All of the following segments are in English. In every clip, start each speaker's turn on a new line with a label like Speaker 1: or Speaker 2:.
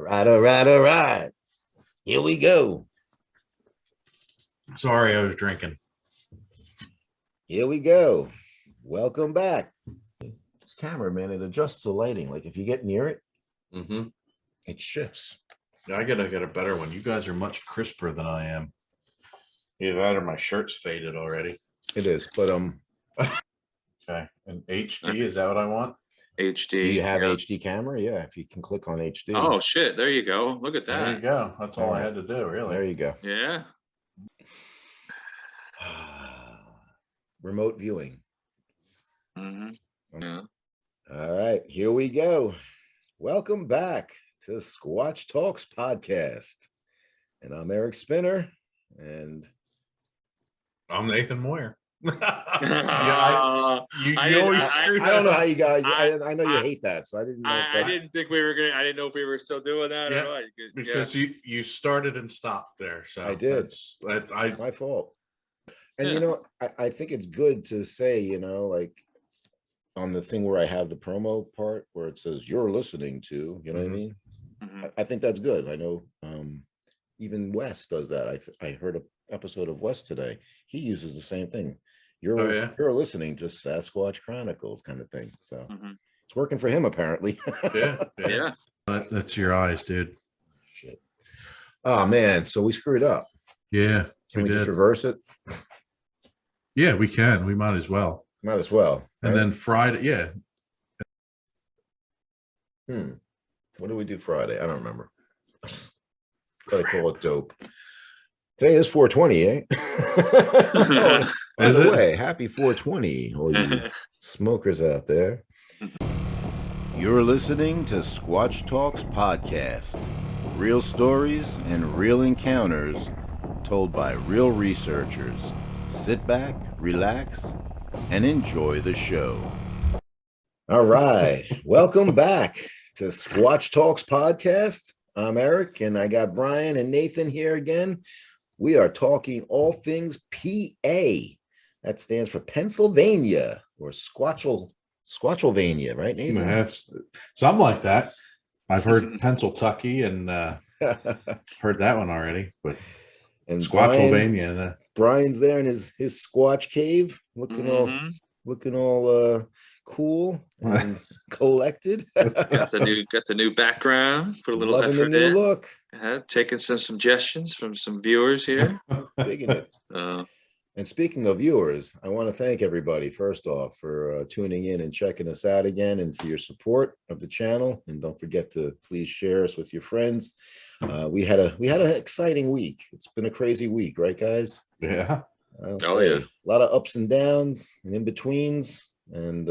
Speaker 1: All right. Here we go.
Speaker 2: Sorry, I was drinking.
Speaker 1: Here we go. Welcome back. This camera, man, it adjusts the lighting. Like if you get near it, it shifts.
Speaker 2: I gotta get a better one. You guys are much crisper than I am. Either that or my shirt's faded already.
Speaker 1: It is, but
Speaker 2: Okay. And HD, is that what I want?
Speaker 3: HD.
Speaker 1: do you have HD camera? Yeah, if you can click on HD.
Speaker 3: Oh shit! There you go. Look at that.
Speaker 2: There you go. That's all I had to do, really.
Speaker 1: There you go.
Speaker 3: Yeah.
Speaker 1: Remote viewing.
Speaker 3: Yeah.
Speaker 1: All right, here we go. Welcome back to Squatch Talks podcast. And I'm Eric Spinner, and
Speaker 2: I'm Nathan Moyer.
Speaker 3: You
Speaker 2: always screw that
Speaker 1: I don't know
Speaker 2: up.
Speaker 1: how you guys. I know you hate that, so I didn't know.
Speaker 3: I didn't think we were gonna. I didn't know if we were still doing that
Speaker 2: Yeah,
Speaker 3: or what.
Speaker 2: Because you started and stopped there. So
Speaker 1: I did.
Speaker 2: That's
Speaker 1: My fault. And
Speaker 3: Yeah.
Speaker 1: you know, I think it's good to say, you know, like on the thing where I have the promo part where it says you're listening to, you know what I mean? I think that's good. I know even Wes does that. I heard an episode of Wes today. He uses the same thing. You're listening to Sasquatch Chronicles kind of thing. So it's working for him apparently.
Speaker 3: Yeah.
Speaker 2: That's your eyes, dude.
Speaker 1: Shit. Oh man, so we screwed up.
Speaker 2: Yeah.
Speaker 1: Can we just reverse it?
Speaker 2: Yeah, we can. We might as well.
Speaker 1: Might as well.
Speaker 2: And then Friday, yeah.
Speaker 1: What do we do Friday? I don't remember. Gotta call it dope. Today is 420, eh? By the way, happy 420, all you smokers out there. You're listening to Squatch Talks podcast. Real stories and real encounters told by real researchers. Sit back, relax, and enjoy the show. All right. Welcome back to Squatch Talks podcast. I'm Eric, and I got Brian and Nathan here again. We are talking all things PA. That stands for Pennsylvania, or Squatchsylvania, right, Nathan?
Speaker 2: That's something like that. I've heard Pennsylvania and heard that one already, but
Speaker 1: and
Speaker 2: Squatchsylvania.
Speaker 1: Brian's there in his Squatch cave, looking all cool and collected.
Speaker 3: Got the new background. Put a little
Speaker 1: Loving
Speaker 3: effort
Speaker 1: the new
Speaker 3: in.
Speaker 1: look.
Speaker 3: Taking some suggestions from some viewers here.
Speaker 1: Digging it. And speaking of viewers, I want to thank everybody first off for tuning in and checking us out again, and for your support of the channel. And don't forget to please share us with your friends. We had an exciting week. It's been a crazy week, right, guys?
Speaker 2: Yeah.
Speaker 1: Yeah.
Speaker 3: Yeah.
Speaker 1: A lot of ups and downs and in betweens. And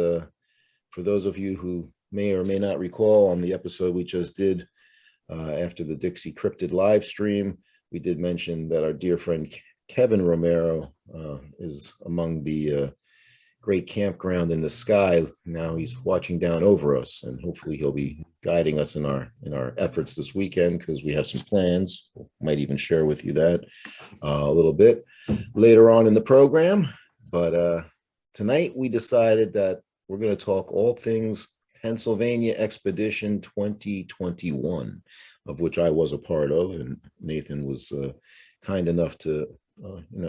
Speaker 1: for those of you who may or may not recall, on the episode we just did after the Dixie Cryptid live stream, we did mention that our dear friend Kevin Romero is among the great campground in the sky. Now he's watching down over us, and hopefully he'll be guiding us in our efforts this weekend, because we have some plans. Might even share with you that a little bit later on in the program. But tonight we decided that we're going to talk all things Pennsylvania Expedition 2021, of which I was a part of, and Nathan was kind enough to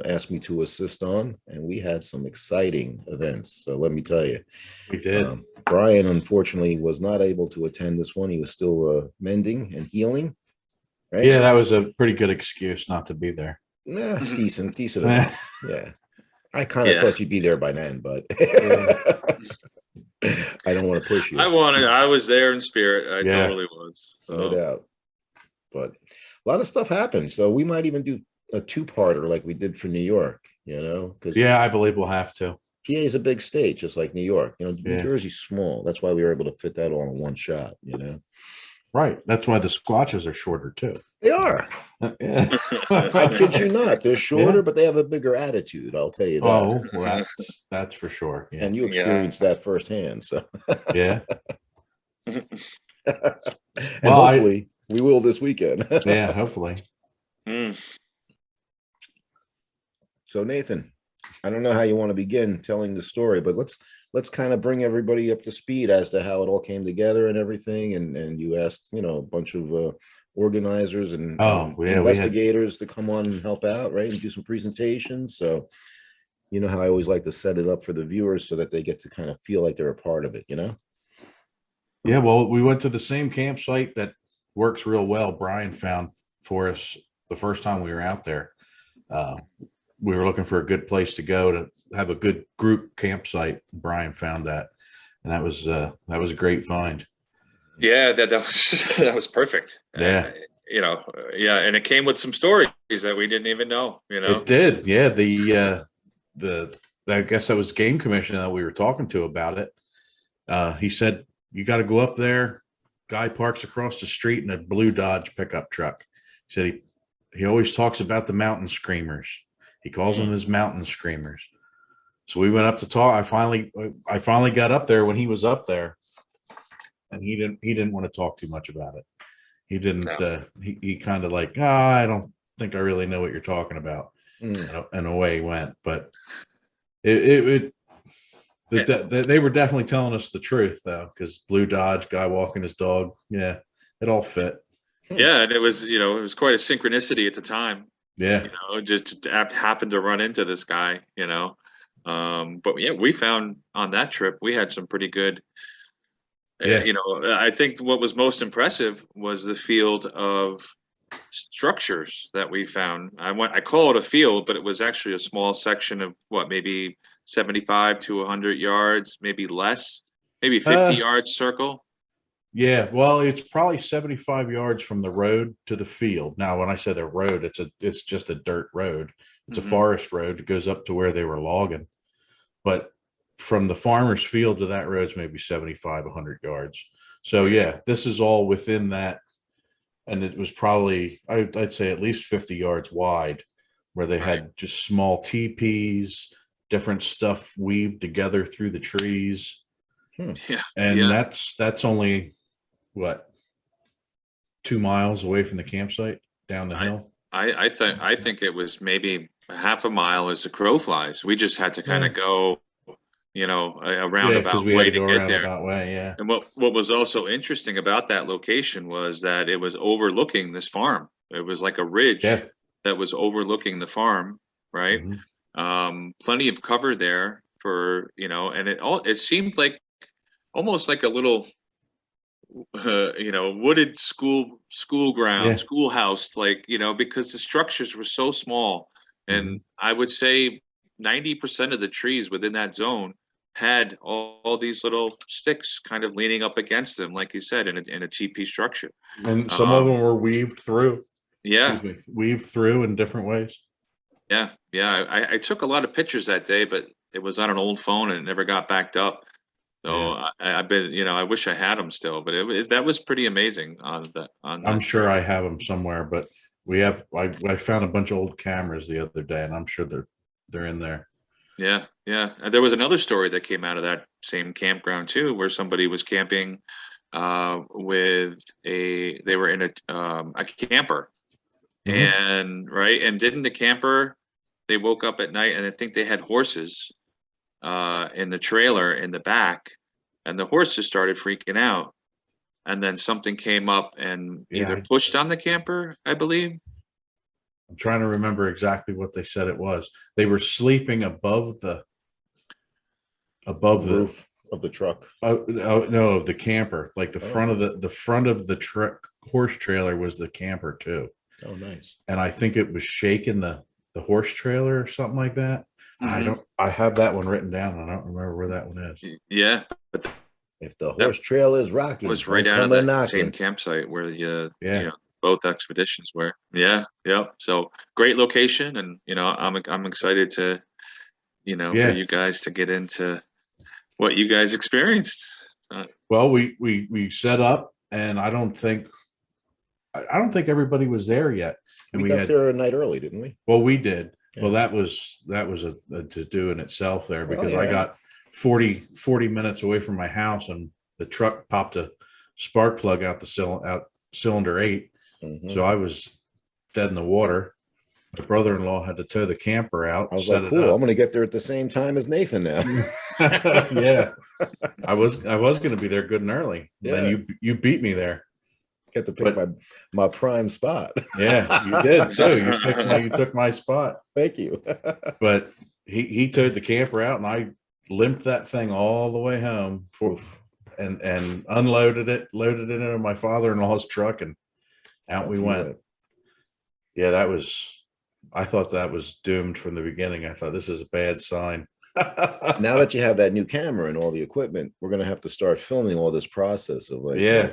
Speaker 1: ask me to assist on, and we had some exciting events. So let me tell you,
Speaker 2: We did.
Speaker 1: Brian unfortunately was not able to attend this one. He was still mending and healing. Right?
Speaker 2: Yeah, that was a pretty good excuse not to be there.
Speaker 1: Nah, decent enough. Yeah. I kind of thought you'd be there by then, but I don't want to push you.
Speaker 3: I was there in spirit. I totally was. So.
Speaker 1: No doubt. But a lot of stuff happened. So we might even do a two-parter like we did for New York, because
Speaker 2: I believe we'll have to.
Speaker 1: PA is a big state, just like New York. New Jersey's small. That's why we were able to fit that all in one shot,
Speaker 2: Right. That's why the Squatches are shorter too.
Speaker 1: They are.
Speaker 2: Yeah.
Speaker 1: I kid you not. They're shorter, but they have a bigger attitude. I'll tell you that.
Speaker 2: Oh, well, that's for sure. Yeah.
Speaker 1: And you experienced that firsthand. So
Speaker 2: yeah.
Speaker 1: And hopefully we will this weekend.
Speaker 2: Yeah, hopefully.
Speaker 1: So Nathan, I don't know how you want to begin telling the story, but let's kind of bring everybody up to speed as to how it all came together and everything. And you asked, a bunch of organizers
Speaker 2: Oh,
Speaker 1: and
Speaker 2: yeah, we had,
Speaker 1: investigators to come on and help out, right, and do some presentations. So you know how I always like to set it up for the viewers so that they get to kind of feel like they're a part of it,
Speaker 2: yeah, well, we went to the same campsite that works real well. Brian found for us the first time we were out there. Uh, we were looking for a good place to go to have a good group campsite. Brian found that, and that was a great find.
Speaker 3: Yeah, that was that was perfect.
Speaker 2: Yeah,
Speaker 3: Yeah, and it came with some stories that we didn't even know.
Speaker 2: it did. Yeah, the I guess that was game commission that we were talking to about it. He said, you got to go up there. Guy parks across the street in a blue Dodge pickup truck. He said he always talks about the mountain screamers. He calls them his mountain screamers. So we went up to talk. I finally got up there when he was up there, and he didn't want to talk too much about it. He didn't.
Speaker 3: No.
Speaker 2: He kind of like, I don't think I really know what you're talking about, and away he went. But they were definitely telling us the truth, though, because blue Dodge, guy walking his dog, yeah, it all fit.
Speaker 3: Yeah, and it was quite a synchronicity at the time.
Speaker 2: Yeah,
Speaker 3: Just happened to run into this guy. But yeah, we found on that trip we had some pretty good.
Speaker 2: Yeah.
Speaker 3: I think what was most impressive was the field of structures that we found. I call it a field, but it was actually a small section of maybe 75 to 100 yards, maybe less, maybe 50 yards circle.
Speaker 2: Yeah, well, it's probably 75 yards from the road to the field. Now, when I say the road, it's just a dirt road. It's a forest road. It goes up to where they were logging. But from the farmer's field to that road is maybe 75, 100 yards. So yeah, this is all within that. And it was probably, I'd say at least 50 yards wide, where they had just small teepees, different stuff weaved together through the trees.
Speaker 3: Yeah.
Speaker 2: And that's only what, 2 miles away from the campsite down the hill.
Speaker 3: I think it was maybe half a mile as the crow flies. We just had to kind of go, a roundabout way to get there.
Speaker 2: Way, yeah.
Speaker 3: And what was also interesting about that location was that it was overlooking this farm. It was like a ridge that was overlooking the farm, right? Plenty of cover there for, and it seemed like almost like a little wooded school ground, schoolhouse, because the structures were so small. And I would say 90% of the trees within that zone had all these little sticks kind of leaning up against them, like you said, in a TP structure.
Speaker 2: And some of them were weaved through.
Speaker 3: Yeah.
Speaker 2: Weaved through in different ways.
Speaker 3: Yeah. Yeah. I took a lot of pictures that day, but it was on an old phone and it never got backed up. So I've been, I wish I had them still, but that was pretty amazing on that.
Speaker 2: I'm sure I have them somewhere, but I found a bunch of old cameras the other day, and I'm sure they're in there.
Speaker 3: Yeah, yeah. And there was another story that came out of that same campground too, where somebody was camping they were in a camper, and didn't the camper, they woke up at night and I think they had horses in the trailer in the back, and the horses started freaking out, and then something came up and either pushed on the camper, I believe.
Speaker 2: I'm trying to remember exactly what they said it was. They were sleeping above the
Speaker 1: roof of the truck.
Speaker 2: No, of the camper. Like the front of the truck horse trailer was the camper too.
Speaker 1: Oh, nice.
Speaker 2: And I think it was shaking the horse trailer or something like that. I have that one written down. I don't remember where that one is.
Speaker 3: Yeah, but
Speaker 1: if the horse trail is rocking,
Speaker 3: it was right out of the same campsite where both expeditions were. Yeah. So great location, and I'm excited to for you guys to get into what you guys experienced.
Speaker 2: Well, we set up, and I don't think everybody was there yet. And
Speaker 1: we got there a night early, didn't we?
Speaker 2: Well, we did. Yeah. Well, that was a to do in itself there, because I got 40 minutes away from my house, and the truck popped a spark plug out cylinder 8. So I was dead in the water. my brother-in-law had to tow the camper out.
Speaker 1: I was
Speaker 2: set
Speaker 1: like,
Speaker 2: it
Speaker 1: cool. I'm
Speaker 2: up.
Speaker 1: going to get there at the same time as Nathan now.
Speaker 2: Yeah, I was going to be there good and early.
Speaker 1: Yeah.
Speaker 2: Then you beat me there.
Speaker 1: Get to pick my prime spot.
Speaker 2: Yeah, you did too. You took my spot.
Speaker 1: Thank you.
Speaker 2: But he towed the camper out, and I limped that thing all the way home and unloaded it, loaded it into my father-in-law's truck, and out we went. Yeah, I thought that was doomed from the beginning. I thought this is a bad sign.
Speaker 1: Now that you have that new camera and all the equipment, we're going to have to start filming all this process of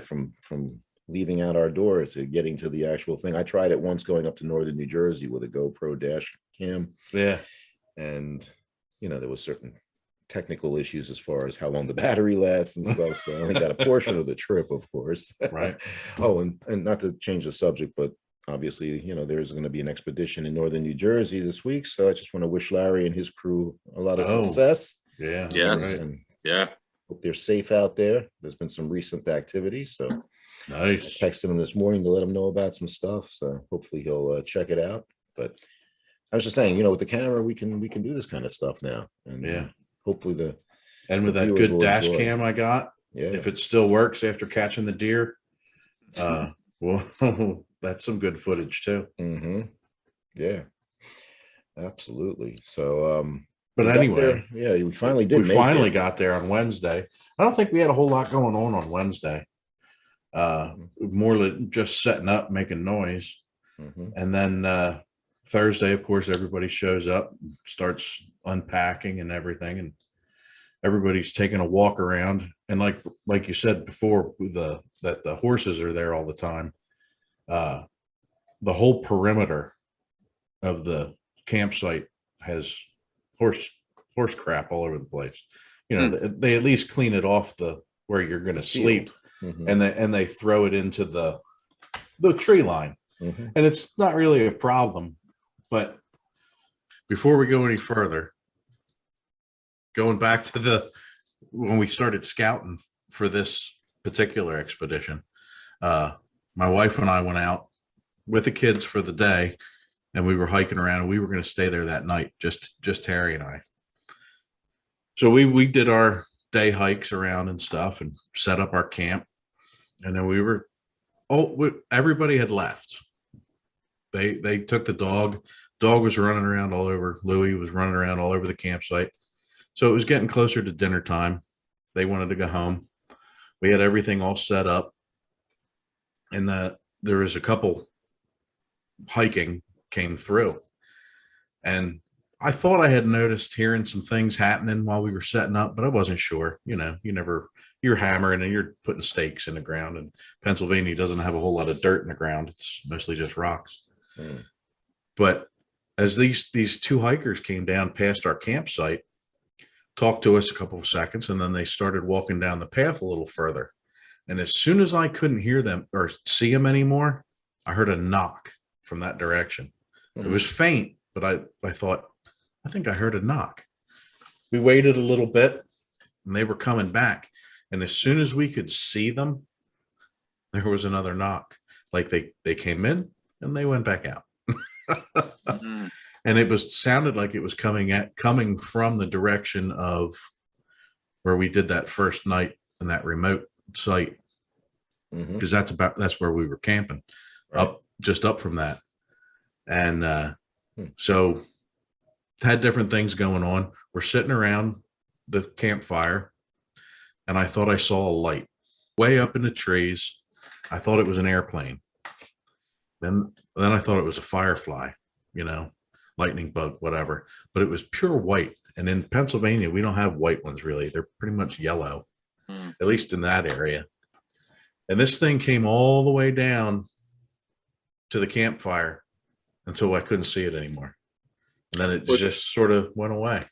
Speaker 1: from leaving out our door to getting to the actual thing. I tried it once going up to northern New Jersey with a GoPro dash cam.
Speaker 2: Yeah.
Speaker 1: And, there was certain technical issues as far as how long the battery lasts and stuff. So I only got a portion of the trip, of course.
Speaker 2: Right.
Speaker 1: Oh, and not to change the subject, but obviously, there's going to be an expedition in northern New Jersey this week. So I just want to wish Larry and his crew a lot of success.
Speaker 2: Yeah.
Speaker 3: Yes.
Speaker 1: And
Speaker 3: yeah.
Speaker 1: hope they're safe out there. There's been some recent activity. So
Speaker 2: nice.
Speaker 1: I texted him this morning to let him know about some stuff. So hopefully he'll check it out. But I was just saying, with the camera, we can do this kind of stuff now. And hopefully
Speaker 2: with that good dash cam I got, if it still works after catching the deer, well, that's some good footage too.
Speaker 1: Mm-hmm. Yeah, absolutely. So,
Speaker 2: but anyway,
Speaker 1: we finally did.
Speaker 2: We finally got there on Wednesday. I don't think we had a whole lot going on Wednesday. More than just setting up, making noise, and then Thursday, of course, everybody shows up, starts unpacking and everything, and everybody's taking a walk around. And like you said before, that the horses are there all the time. The whole perimeter of the campsite has horse crap all over the place. They at least clean it off where you're going to sleep, and they throw it into the tree line, and it's not really a problem. But before we go any further, going back to when we started scouting for this particular expedition, my wife and I went out with the kids for the day, and we were hiking around, and we were going to stay there that night, just Terry and I. So we did our day hikes around and stuff and set up our camp. And then everybody had left. They took the dog. Dog was running around all over. Louie was running around all over the campsite. So it was getting closer to dinner time. They wanted to go home. We had everything all set up. And there was a couple hiking came through. And I thought I had noticed hearing some things happening while we were setting up, but I wasn't sure. You're hammering and you're putting stakes in the ground, and Pennsylvania doesn't have a whole lot of dirt in the ground. It's mostly just rocks. But as these two hikers came down past our campsite, talked to us a couple of seconds, and then they started walking down the path a little further. And as soon as I couldn't hear them or see them anymore, I heard a knock from that direction. It was faint, but I thought, I think I heard a knock. We waited a little bit, and they were coming back. And as soon as we could see them, there was another knock. Like they came in and they went back out. And it sounded like it was coming from the direction of where we did that first night in that remote site, because that's where we were camping, just up from that. And so had different things going on. We're sitting around the campfire, and I thought I saw a light way up in the trees. I thought it was an airplane. Then I thought it was a firefly, lightning bug, whatever. But it was pure white. And in Pennsylvania, we don't have white ones really. They're pretty much yellow, at least in that area. And this thing came all the way down to the campfire until I couldn't see it anymore. And then it just sort of went away.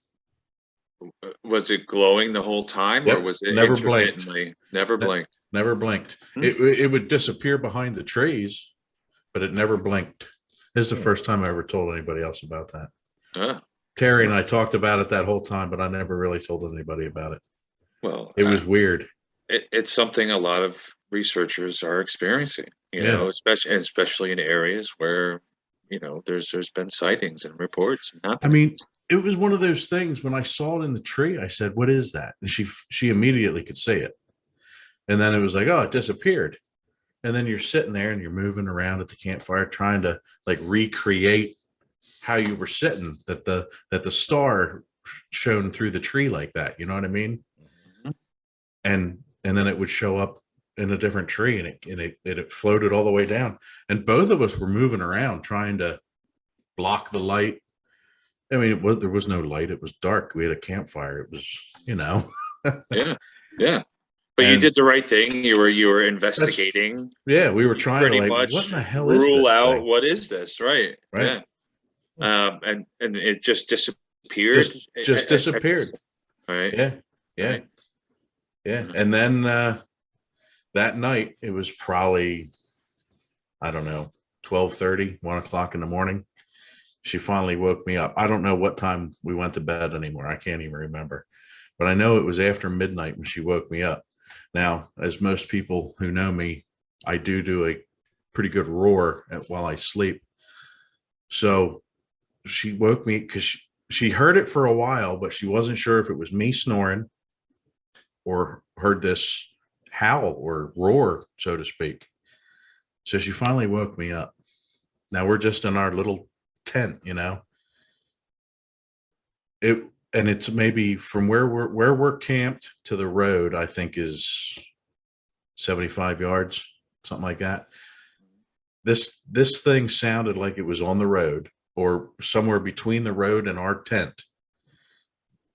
Speaker 3: Was it glowing the whole time, or was it
Speaker 2: never blinked?
Speaker 3: Never blinked.
Speaker 2: Never blinked. It would disappear behind the trees, but it never blinked. This is the first time I ever told anybody else about that. Terry and I talked about it that whole time, but I never really told anybody about it.
Speaker 3: Well,
Speaker 2: it was weird.
Speaker 3: It's something a lot of researchers are experiencing, especially in areas where there's been sightings and reports.
Speaker 2: I mean, it was one of those things when I saw it in the tree, I said, what is that? And she immediately could see it. And then it was like, oh, it disappeared. And then you're sitting there and you're moving around at the campfire trying to like recreate how you were sitting, that the star shone through the tree like that. You know what I mean?
Speaker 3: Mhm.
Speaker 2: And then it would show up in a different tree, and it floated all the way down. And both of us were moving around trying to block the light. I mean, there was no light. It was dark. We had a campfire. It was,
Speaker 3: Yeah. Yeah. But you did the right thing. You were investigating.
Speaker 2: Yeah, we were trying
Speaker 3: pretty
Speaker 2: to like,
Speaker 3: much
Speaker 2: what in the hell is
Speaker 3: rule
Speaker 2: this
Speaker 3: out
Speaker 2: thing?
Speaker 3: what is this, right?
Speaker 2: Right.
Speaker 3: Yeah. And it just disappeared.
Speaker 2: Just disappeared.
Speaker 3: Right.
Speaker 2: Yeah. Yeah.
Speaker 3: Right.
Speaker 2: Yeah.
Speaker 3: Mhm.
Speaker 2: And then that night, it was probably, I don't know, 12:30, 1 o'clock in the morning. She finally woke me up. I don't know what time we went to bed anymore. I can't even remember. But I know it was after midnight when she woke me up. Now, as most people who know me, I do a pretty good roar while I sleep. So she woke me because she heard it for a while, but she wasn't sure if it was me snoring or heard this howl or roar, so to speak. So she finally woke me up. Now we're just in our little tent, and it's maybe from where we're camped to the road, I think is 75 yards, something like that. This thing sounded like it was on the road or somewhere between the road and our tent,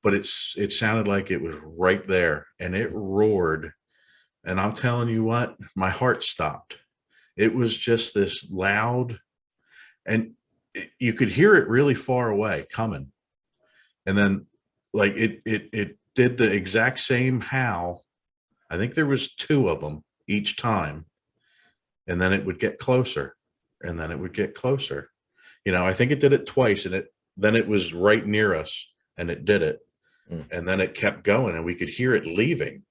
Speaker 2: but it sounded like it was right there, and it roared. And I'm telling you what, my heart stopped. It was just this loud, and you could hear it really far away coming. And then like it did the exact same howl. I think there was 2 of them each time. And then it would get closer, and then it would get closer. I think it did it twice, and then it was right near us, and it did it. And then it kept going, and we could hear it leaving.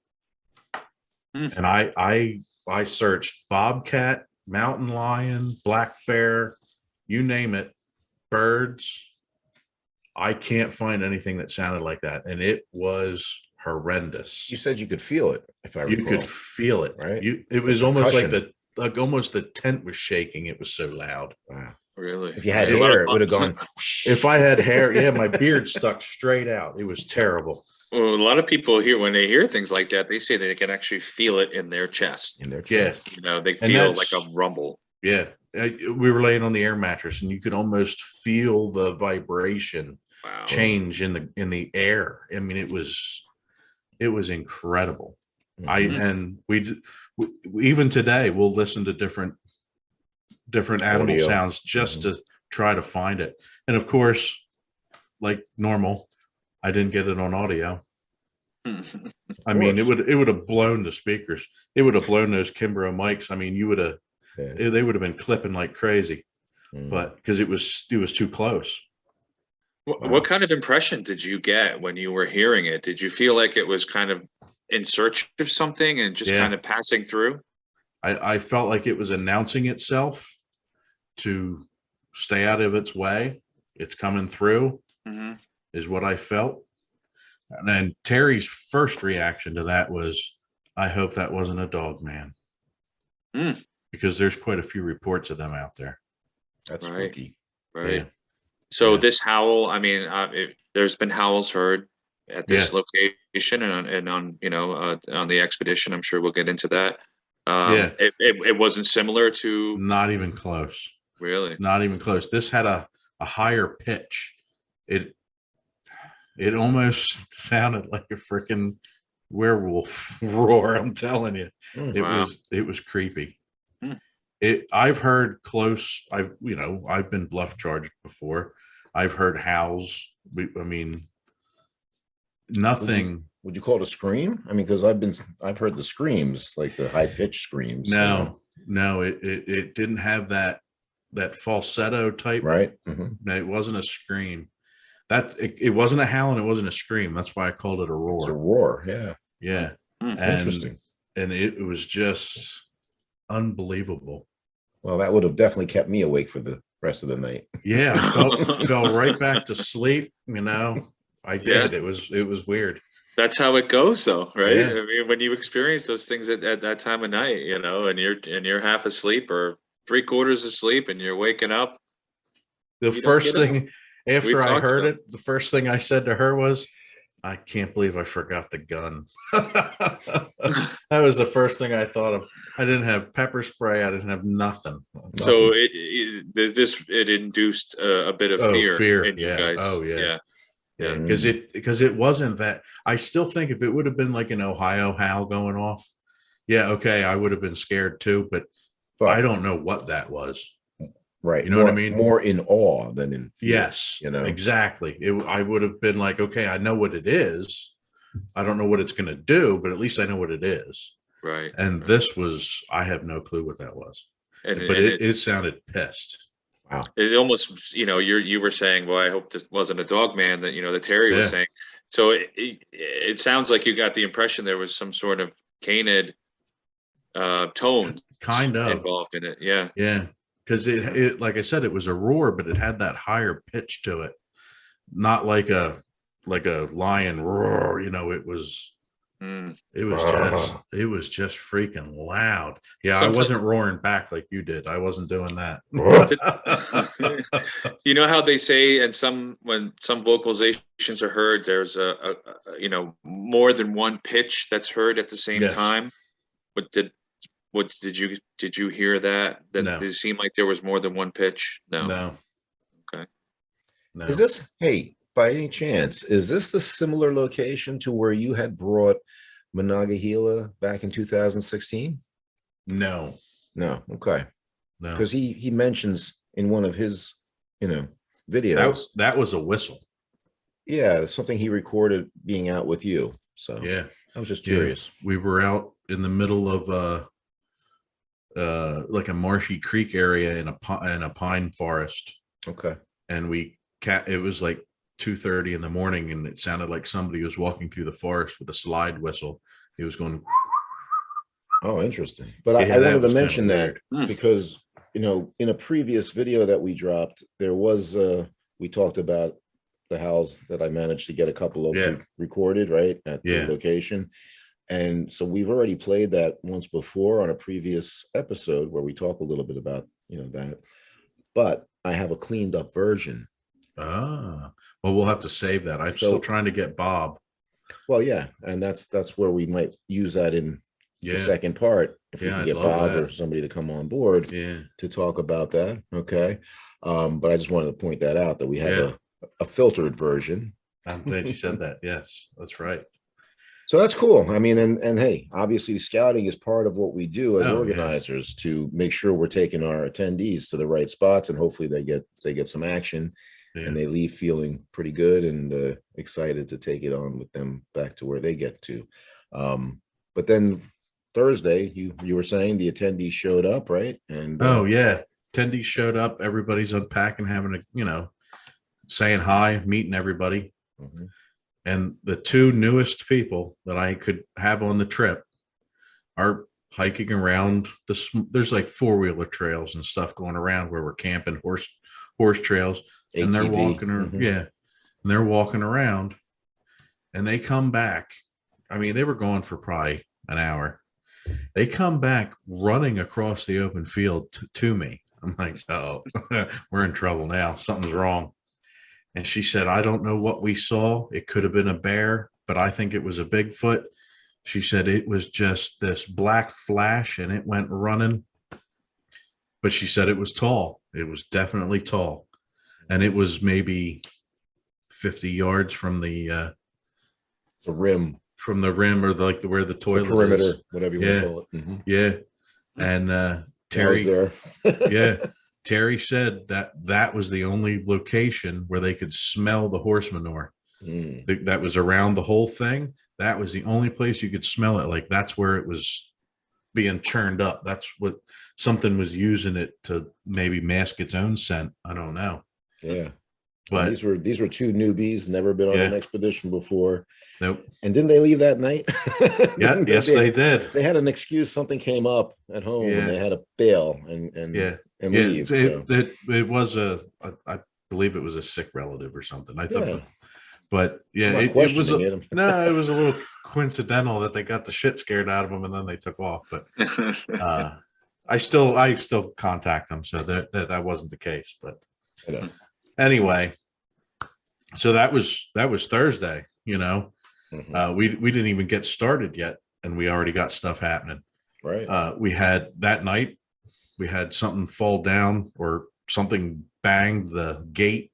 Speaker 2: And I searched bobcat, mountain lion, black bear, you name it, birds. I can't find anything that sounded like that. And it was horrendous.
Speaker 1: You said you could feel it, if I recall.
Speaker 2: You could feel it,
Speaker 1: right?
Speaker 2: It was almost like almost the tent was shaking. It was so loud.
Speaker 1: Wow.
Speaker 3: Really?
Speaker 1: If you had hair, it would have gone.
Speaker 2: If I had hair, yeah, my beard stuck straight out. It was terrible.
Speaker 3: Well, a lot of people here, when they hear things like that, they say they can actually feel it in their chest.
Speaker 1: In their chest.
Speaker 2: Yeah.
Speaker 3: They feel like a rumble.
Speaker 2: Yeah. We were laying on the air mattress, and you could almost feel the vibration change in the air. I mean, it was incredible.
Speaker 1: Mm-hmm.
Speaker 2: We even today we'll listen to different animal
Speaker 1: Audio
Speaker 2: sounds just to try to find it. And of course, like normal, I didn't get it on audio. I mean, it would have blown the speakers. It would have blown those Kimbrough mics. I mean, they would have been clipping like crazy, but because it was too close.
Speaker 3: What kind of impression did you get when you were hearing it? Did you feel like it was kind of in search of something and just kind of passing through?
Speaker 2: I felt like it was announcing itself to stay out of its way. It's coming through, is what I felt. And then Terry's first reaction to that was, I hope that wasn't a dog man. Because there's quite a few reports of them out there.
Speaker 1: That's spooky.
Speaker 3: Right.
Speaker 2: Yeah.
Speaker 3: So this howl, I mean, there's been howls heard at this location and on on the expedition. I'm sure we'll get into that. It wasn't similar to.
Speaker 2: Not even close.
Speaker 3: Really?
Speaker 2: Not even close. This had a higher pitch. It almost sounded like a freaking werewolf roar. I'm telling you, it was creepy. I've heard close. I've been bluff charged before. I've heard howls. I mean, nothing.
Speaker 1: Would you call it a scream? I mean, because I've heard the screams, like the high pitched screams.
Speaker 2: No, it didn't have that falsetto type.
Speaker 1: Right.
Speaker 2: No, it wasn't a scream. It wasn't a howl and it wasn't a scream. That's why I called it a roar.
Speaker 1: It's a roar. Yeah.
Speaker 2: Yeah.
Speaker 1: Interesting.
Speaker 2: And it was just unbelievable.
Speaker 1: Well, that would have definitely kept me awake for the rest of the night.
Speaker 2: Yeah, I fell right back to sleep. You know, I did.
Speaker 3: Yeah.
Speaker 2: It was weird.
Speaker 3: That's how it goes, though, right?
Speaker 2: Yeah.
Speaker 3: I mean, when you experience those things at that time of night, you know, and you're half asleep or three-quarters asleep, and you're waking up.
Speaker 2: The
Speaker 3: You don't
Speaker 2: first
Speaker 3: get 'em.
Speaker 2: thing after
Speaker 3: We've
Speaker 2: I
Speaker 3: talked
Speaker 2: heard
Speaker 3: about
Speaker 2: it, the first thing I said to her was, I can't believe I forgot the gun. That was the first thing I thought of. I didn't have pepper spray. I didn't have nothing.
Speaker 3: So it induced a bit of
Speaker 2: Oh,
Speaker 3: fear
Speaker 2: fear.
Speaker 3: in you
Speaker 2: Yeah.
Speaker 3: guys.
Speaker 2: Oh, yeah.
Speaker 3: Yeah.
Speaker 2: Yeah, because it wasn't that. I still think if it would have been like an Ohio howl going off, yeah, okay, I would have been scared too. But I don't know what that was.
Speaker 1: Right.
Speaker 2: You know what I mean?
Speaker 1: More in awe than in fear.
Speaker 2: Yes,
Speaker 1: You know,
Speaker 2: exactly. I would have been like, okay, I know what it is. I don't know what it's going to do, but at least I know what it is.
Speaker 3: Right.
Speaker 2: And this was, I have no clue what that was.
Speaker 3: And
Speaker 2: But it sounded pissed.
Speaker 1: wow.
Speaker 3: it almost, you know, you were saying, well, I hope this wasn't a dog man that, you know, that Terry was
Speaker 2: Yeah.
Speaker 3: saying. So it sounds like you got the impression there was some sort of canid tone
Speaker 2: Kind of.
Speaker 3: involved in it. Yeah.
Speaker 2: Yeah. Because it, like I said, it was a roar, but it had that higher pitch to it. Not like a lion roar, you know, it was
Speaker 3: Mm.
Speaker 2: it was just freaking loud. Yeah, I
Speaker 3: Sometimes-
Speaker 2: wasn't roaring back like you did. I wasn't doing that.
Speaker 3: You know how they say, and when some vocalizations are heard, there's a you know, more than one pitch that's heard at the same
Speaker 2: Yes.
Speaker 3: time. But did you hear that?
Speaker 2: No.
Speaker 3: Did it seem like there was more than one pitch? No.
Speaker 2: No.
Speaker 3: Okay.
Speaker 2: No.
Speaker 1: Is this, hey, by any chance, is this the similar location to where you had brought Monongahela back in 2016?
Speaker 2: No.
Speaker 1: No. Okay.
Speaker 2: No.
Speaker 1: Because he mentions in one of his, you know, videos.
Speaker 2: That was a whistle.
Speaker 1: Yeah, something he recorded being out with you. So
Speaker 2: Yeah.
Speaker 1: I was just
Speaker 2: Yeah.
Speaker 1: curious.
Speaker 2: We were out in the middle of like a marshy creek area in a pine forest,
Speaker 1: Okay.
Speaker 2: and it was like 2:30 in the morning, and it sounded like somebody was walking through the forest with a slide whistle. He was going.
Speaker 1: Oh, interesting. But
Speaker 2: Yeah,
Speaker 1: I
Speaker 2: that
Speaker 1: wanted to
Speaker 2: was kinda
Speaker 1: mention that
Speaker 3: weird.
Speaker 1: because, you know, in a previous video that we dropped, there was we talked about the house that I managed to get a couple of
Speaker 2: Yeah.
Speaker 1: recorded, right, at
Speaker 2: Yeah.
Speaker 1: the location. And so we've already played that once before on a previous episode where we talk a little bit about, you know, that. But I have a cleaned up version.
Speaker 2: Well, we'll have to save that. I'm
Speaker 1: So-
Speaker 2: still trying to get Bob.
Speaker 1: Well, yeah, and that's where we might use that in the
Speaker 2: Yeah.
Speaker 1: second part if we
Speaker 2: Yeah,
Speaker 1: can
Speaker 2: I'd
Speaker 1: get
Speaker 2: love
Speaker 1: Bob
Speaker 2: that.
Speaker 1: or somebody to come on board
Speaker 2: Yeah.
Speaker 1: to talk about that. Okay. But I just wanted to point that out that we have
Speaker 2: Yeah.
Speaker 1: a filtered version.
Speaker 2: I'm glad you said that. Yes, that's right.
Speaker 1: So that's cool. I mean, and hey, obviously scouting is part of what we do as
Speaker 2: Oh, yeah.
Speaker 1: organizers to make sure we're taking our attendees to the right spots, and hopefully they get some action
Speaker 2: Yeah.
Speaker 1: and they leave feeling pretty good and excited to take it on with them back to where they get to. But then Thursday, you were saying the attendees showed up, right? And
Speaker 2: Oh yeah, attendees showed up. Everybody's unpacking, having saying hi, meeting everybody.
Speaker 1: mhm.
Speaker 2: And the two newest people that I could have on the trip are hiking around there's like 4-wheeler trails and stuff going around where we're camping, horse trails, and they're
Speaker 1: ATV,
Speaker 2: walking around.
Speaker 1: mhm.
Speaker 2: Yeah, and they're walking around, and they come back. I mean, they were gone for probably an hour. They come back running across the open field to me. I'm like, oh, we're in trouble now. Something's wrong. And she said, I don't know what we saw. It could have been a bear, but I think it was a Bigfoot. She said it was just this black flash and it went running. But she said it was tall. It was definitely tall. And it was maybe 50 yards from the
Speaker 1: rim,
Speaker 2: or where the toilet
Speaker 1: perimeter,
Speaker 2: is.
Speaker 1: whatever you want to call it. Mhm.
Speaker 2: Yeah. And
Speaker 1: I was
Speaker 2: Terry,
Speaker 1: there.
Speaker 2: yeah, Terry said that was the only location where they could smell the horse manure.
Speaker 1: Mm.
Speaker 2: That was around the whole thing. That was the only place you could smell it. Like that's where it was being churned up. That's what something was using it to maybe mask its own scent. I don't know.
Speaker 1: Yeah.
Speaker 2: But
Speaker 1: these were two newbies, never been on an expedition before.
Speaker 2: Nope.
Speaker 1: And didn't they leave that night?
Speaker 2: Yeah, yes, they did.
Speaker 1: They had an excuse. Something came up at home, and they had to bail and leave.
Speaker 2: It was I believe it was a sick relative or something. I thought, but it was no, it was a little coincidental that they got the shit scared out of them and then they took off. But I still contact them, so that wasn't the case. But anyway, so that was Thursday. You know, we didn't even get started yet, and we already got stuff happening.
Speaker 1: Right.
Speaker 2: We had that night, we had something fall down or something banged the gate,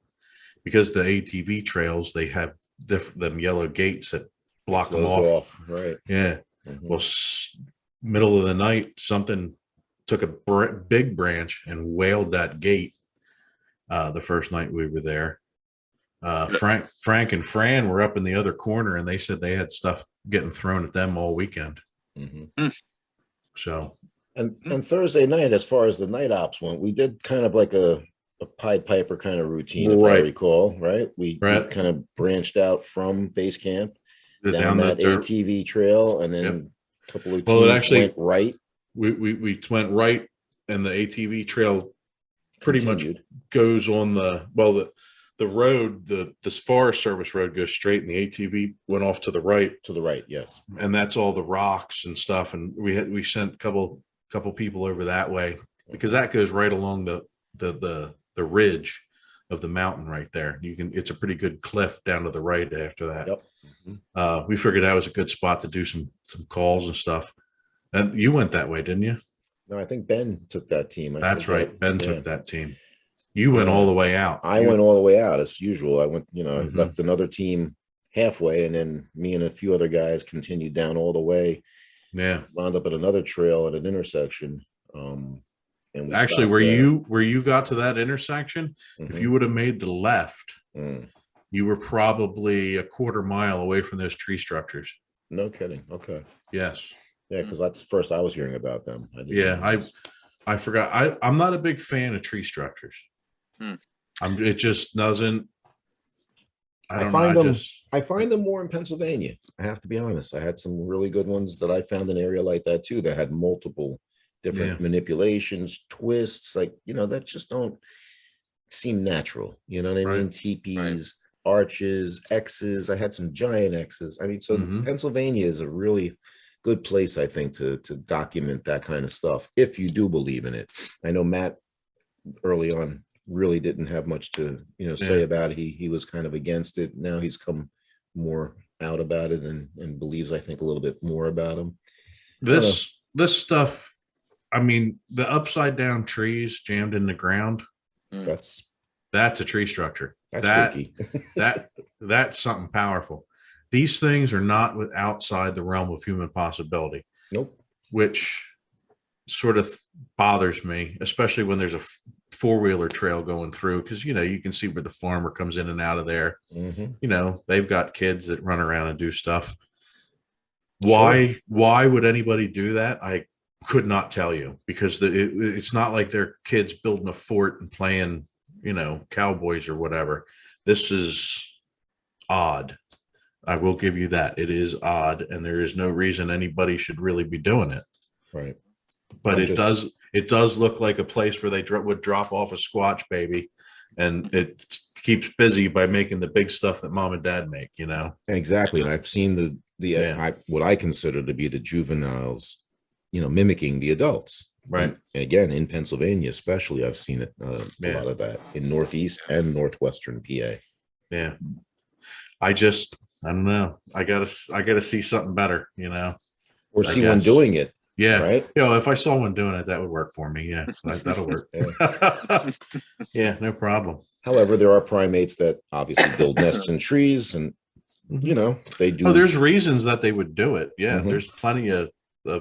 Speaker 2: because the ATV trails, they have them yellow gates that block them off.
Speaker 1: Right.
Speaker 2: Yeah. Well, middle of the night, something took a big branch and whaled that gate. The first night we were there, Frank and Fran were up in the other corner, and they said they had stuff getting thrown at them all weekend. So,
Speaker 1: and Thursday night, as far as the night ops went, we did kind of like a Pied Piper kind of routine, if I recall. Right, we kind of branched out from base camp down that ATV trail, and then a couple of teams went right.
Speaker 2: We went right, and the ATV trail pretty much goes on the road. This Forest Service road goes straight, and the ATV went off to the right. To the right, yes. And that's all the rocks and stuff. And we sent a couple people over that way, because that goes right along the ridge of the mountain right there. It's a pretty good cliff down to the right after that. Yep. We figured that was a good spot to do some calls and stuff. And you went that way, didn't you?
Speaker 1: No, I think Ben took that team.
Speaker 2: That's right. Ben took that team. You went all the way out.
Speaker 1: I went all the way out as usual. I went, I left another team halfway, and then me and a few other guys continued down all the way.
Speaker 2: Yeah.
Speaker 1: Wound up at another trail at an intersection.
Speaker 2: And actually, where you got to that intersection, if you would have made the left, you were probably a quarter mile away from those tree structures.
Speaker 1: No kidding. Okay.
Speaker 2: Yes.
Speaker 1: Yeah, because that's the first I was hearing about them.
Speaker 2: I forgot. I'm not a big fan of tree structures. It just doesn't. I find them more in Pennsylvania.
Speaker 1: I have to be honest. I had some really good ones that I found in an area like that too, that had multiple different manipulations, twists, like, that just don't seem natural. You know what I mean? Teepees, arches, X's. I had some giant X's. I mean, so Pennsylvania is a really good place, I think, to document that kind of stuff, if you do believe in it. I know Matt early on really didn't have much to say about it. He was kind of against it. Now he's come more out about it and believes, I think, a little bit more about him.
Speaker 2: This stuff, I mean, the upside down trees jammed in the ground, that's a tree structure.
Speaker 1: That's freaky.
Speaker 2: That's something powerful. These things are not outside the realm of human possibility.
Speaker 1: Nope. Which
Speaker 2: sort of bothers me, especially when there's a four-wheeler trail going through, because you can see where the farmer comes in and out of there. They've got kids that run around and do stuff. Why would anybody do that? I could not tell you, because it's not like they're kids building a fort and playing cowboys or whatever. This is odd. I will give you that. It is odd, and there is no reason anybody should really be doing it.
Speaker 1: Right.
Speaker 2: But it does look like a place where they would drop off a Squatch baby, and it keeps busy by making the big stuff that mom and dad make,
Speaker 1: Exactly. And I've seen what I consider to be the juveniles, mimicking the adults.
Speaker 2: Right.
Speaker 1: And again, in Pennsylvania, especially, I've seen it a lot of that in Northeast and Northwestern PA.
Speaker 2: Yeah. I don't know. I gotta see something better,
Speaker 1: or see one doing it.
Speaker 2: Yeah.
Speaker 1: Right.
Speaker 2: If I saw one doing it, that would work for me. Yeah. That'll work. Yeah. No problem.
Speaker 1: However, there are primates that obviously build nests in trees, and they do.
Speaker 2: Oh, there's reasons that they would do it. Yeah. There's plenty of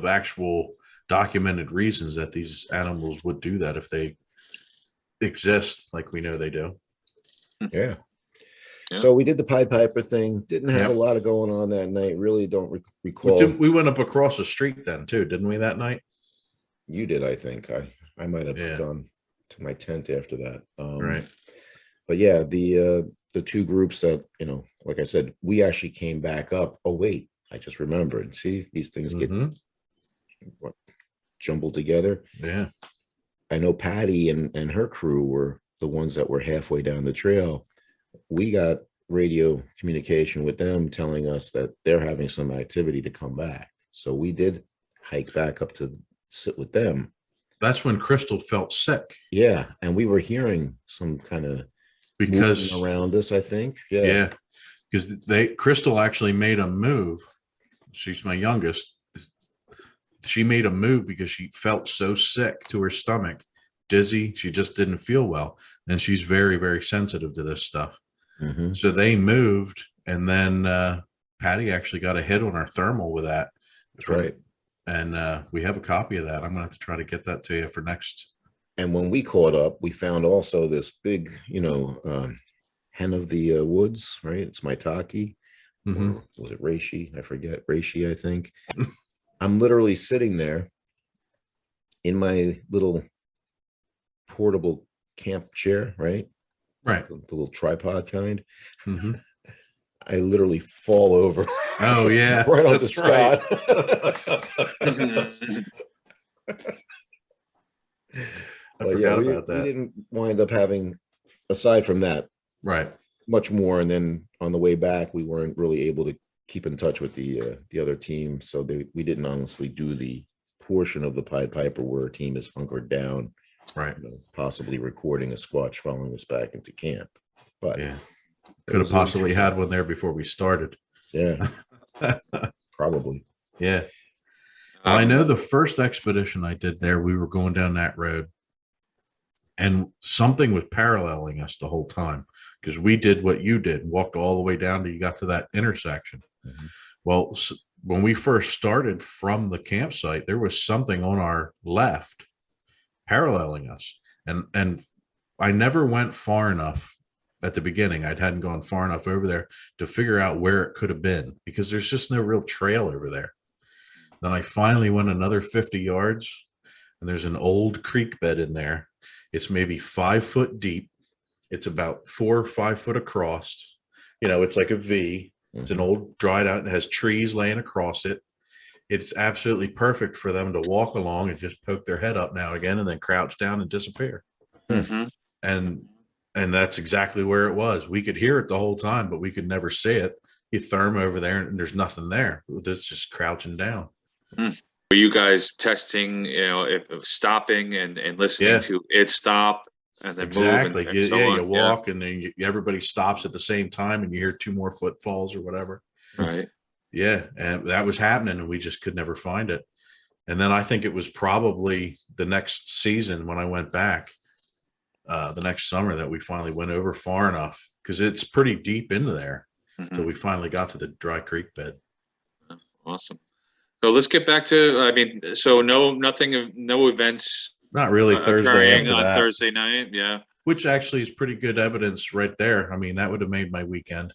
Speaker 2: actual documented reasons that these animals would do that if they exist, like we know they do.
Speaker 1: Yeah. So we did the Pied Piper thing. Didn't have a lot of going on that night. Really don't recall.
Speaker 2: We went up across the street then too, didn't we, that night?
Speaker 1: You did, I think. I might have gone to my tent after that.
Speaker 2: Right.
Speaker 1: but yeah, the two groups that, like I said, we actually came back up. Oh wait, I just remembered. See, these things get what, jumbled together.
Speaker 2: Yeah.
Speaker 1: I know Patty and her crew were the ones that were halfway down the trail. We got radio communication with them telling us that they're having some activity to come back. So we did hike back up to sit with them.
Speaker 2: That's when Crystal felt sick.
Speaker 1: Yeah, and we were hearing some kind of
Speaker 2: Because
Speaker 1: around us, I think.
Speaker 2: Yeah, because Crystal actually made a move. She's my youngest. She made a move because she felt so sick to her stomach, dizzy. She just didn't feel well, and she's very, very sensitive to this stuff.
Speaker 1: Mm-hmm.
Speaker 2: So they moved, and then Patty actually got a hit on our thermal with that.
Speaker 1: That's right.
Speaker 2: And we have a copy of that. I'm gonna have to try to get that to you for next.
Speaker 1: And when we caught up, we found also this big, hen of the woods, right? It's Maitake.
Speaker 2: Mm-hmm.
Speaker 1: Or was it reishi? I forget. Reishi, I think. I'm literally sitting there in my little portable camp chair, right?
Speaker 2: Right.
Speaker 1: The little tripod kind.
Speaker 2: Mm-hmm.
Speaker 1: I literally fall over.
Speaker 2: Oh yeah,
Speaker 1: right on the Scott.
Speaker 2: I forgot about that.
Speaker 1: We didn't wind up having, aside from that,
Speaker 2: right,
Speaker 1: much more. And then on the way back, we weren't really able to keep in touch with the other team, so we didn't honestly do the portion of the Pied Piper where a team is hunkered down,
Speaker 2: right,
Speaker 1: possibly recording a Squatch following us back into camp. But
Speaker 2: yeah, could have possibly had one there before we started.
Speaker 1: Yeah, probably.
Speaker 2: Yeah. Well, I know the first expedition I did there, we were going down that road, and something was paralleling us the whole time, because we did what you did, walked all the way down till you got to that intersection. Mm-hmm. Well, when we first started from the campsite, there was something on our left paralleling us, and I never went far enough at the beginning. I hadn't gone far enough over there to figure out where it could have been, because there's just no real trail over there. Then I finally went another 50 yards, and there's an old creek bed in there. It's maybe 5 foot deep. It's about 4 or 5 foot across. It's like a V. It's an old dried out, and it has trees laying across it. It's absolutely perfect for them to walk along and just poke their head up now and again, and then crouch down and disappear.
Speaker 3: Mm-hmm.
Speaker 2: And that's exactly where it was. We could hear it the whole time, but we could never see it. You therm over there, and there's nothing there. It's just crouching down.
Speaker 3: Were you guys testing, if stopping and listening to it stop and then
Speaker 2: exactly
Speaker 3: move and so on?
Speaker 2: You walk, and then everybody stops at the same time, and you hear 2 more footfalls or whatever.
Speaker 3: Right.
Speaker 2: Yeah, and that was happening, and we just could never find it. And then I think it was probably the next season when I went back, the next summer, that we finally went over far enough, because it's pretty deep into there. Mm-hmm. So we finally got to the dry creek bed.
Speaker 3: Awesome. So let's get back to, so no events.
Speaker 2: Not really Thursday after
Speaker 3: on
Speaker 2: that.
Speaker 3: Thursday night. Yeah.
Speaker 2: Which actually is pretty good evidence right there. That would have made my weekend,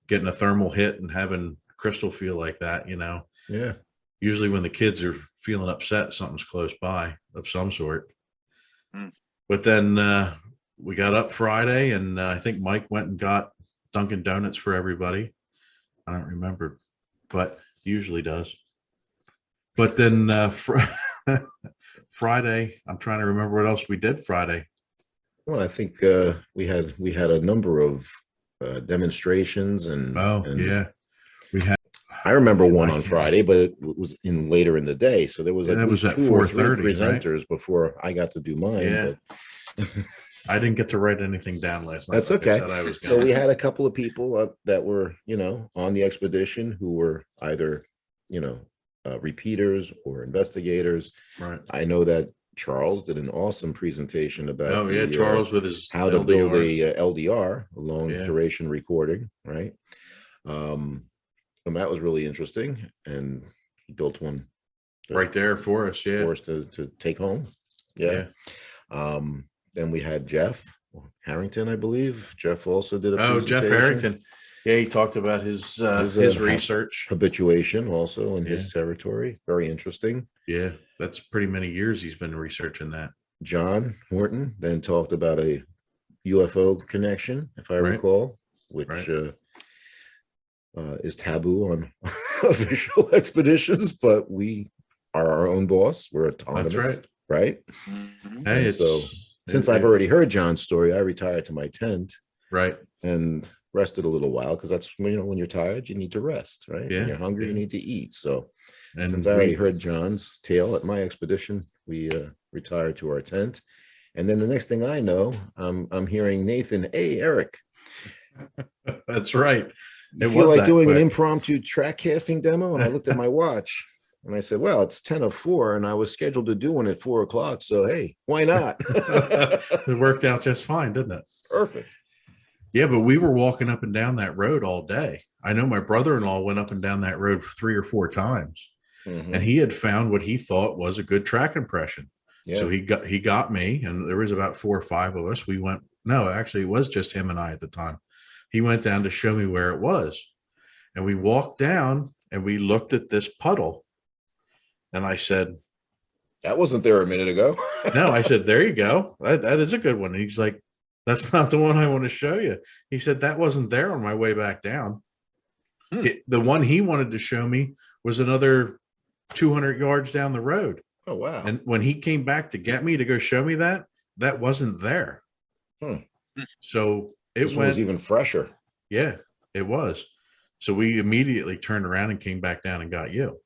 Speaker 2: getting a thermal hit and having Crystal feel like that,
Speaker 1: Yeah.
Speaker 2: Usually when the kids are feeling upset, something's close by of some sort. But then we got up Friday, and I think Mike went and got Dunkin' Donuts for everybody. I don't remember, but he usually does. But then Friday, I'm trying to remember what else we did Friday.
Speaker 1: Well, I think we had a number of demonstrations and
Speaker 2: yeah, we had.
Speaker 1: I remember one on Friday, but it was later in the day, so there was like 2 or 3 presenters, right, before I got to do mine.
Speaker 2: Yeah. But I didn't get to write anything down last night.
Speaker 1: That's okay. So we had a couple of people that were, on the expedition who were either, repeaters or investigators.
Speaker 2: Right.
Speaker 1: I know that Charles did an awesome presentation about
Speaker 2: Charles with his
Speaker 1: how to build a LDR, a long duration recording, right? And that was really interesting, and he built one
Speaker 2: right there for us,
Speaker 1: for us to take home. Then we had Jeff Harrington, I believe. Jeff also did a presentation.
Speaker 2: Jeff Harrington. Yeah, he talked about his research.
Speaker 1: Habituation also in his territory. Very interesting.
Speaker 2: Yeah, that's pretty many years he's been researching that.
Speaker 1: John Horton then talked about a UFO connection, if I
Speaker 2: Right.
Speaker 1: recall, which
Speaker 2: Right.
Speaker 1: is taboo on official expeditions, but we are our own boss. We're autonomous, right?
Speaker 3: Mhm.
Speaker 2: Hey,
Speaker 1: And so since I've
Speaker 2: it-
Speaker 1: already heard John's story, I retired to my tent
Speaker 2: right.
Speaker 1: and rested a little while, because that's when you're tired, you need to rest, right?
Speaker 2: Yeah,
Speaker 1: When you're hungry, you
Speaker 2: yeah.
Speaker 1: need to eat. So since
Speaker 2: And
Speaker 1: I already heard John's tale at my expedition, we retired to our tent. And then the next thing I know, I'm hearing Nathan, "Hey, Eric,
Speaker 2: that's right.
Speaker 1: you
Speaker 2: It
Speaker 1: feel
Speaker 2: was
Speaker 1: like
Speaker 2: that
Speaker 1: doing an
Speaker 2: quick.
Speaker 1: impromptu track casting demo?" And I looked at my watch and I said, "Well, it's 10:04 and I was scheduled to do one at 4 o'clock. So, hey, why not?"
Speaker 2: It worked out just fine, didn't it?
Speaker 1: Perfect.
Speaker 2: Yeah, but we were walking up and down that road all day. I know my brother-in-law went up and down that road 3 or 4 times,
Speaker 1: Mhm.
Speaker 2: and he had found what he thought was a good track impression.
Speaker 1: Yeah.
Speaker 2: So he got me, and there was about 4 or 5 of us. We went. No, actually, it was just him and I at the time. He went down to show me where it was, and we walked down and we looked at this puddle, and I said,
Speaker 1: That wasn't there a minute ago.
Speaker 2: "No," I said, "There you go. That is a good one." And he's like, "That's not the one I want to show you." He said, "That wasn't there on my way back down." The one he wanted to show me was another 200 yards down the road.
Speaker 1: Oh, wow.
Speaker 2: And when he came back to get me to go show me that, that wasn't there.
Speaker 1: Hmm.
Speaker 2: So it
Speaker 1: This one was
Speaker 2: went,
Speaker 1: even fresher.
Speaker 2: yeah, it was. So we immediately turned around and came back down and got you.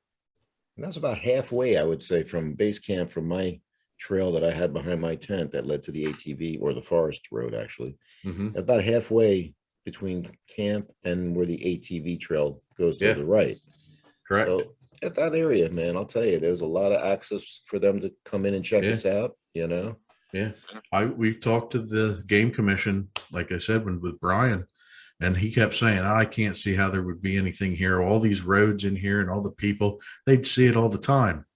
Speaker 1: And that's about halfway, I would say, from base camp, from my trail that I had behind my tent that led to the ATV, or the forest road, actually.
Speaker 2: Mhm.
Speaker 1: About halfway between camp and where the ATV trail goes to
Speaker 2: Yeah.
Speaker 1: the right.
Speaker 2: Correct.
Speaker 1: So at that area, man, I'll tell you, there's a lot of access for them to come in and check
Speaker 2: Yeah.
Speaker 1: us out,
Speaker 2: Yeah. We talked to the game commission, like I said, with Brian, and he kept saying, I can't see how there would be anything here. All these roads in here and all the people, they'd see it all the time.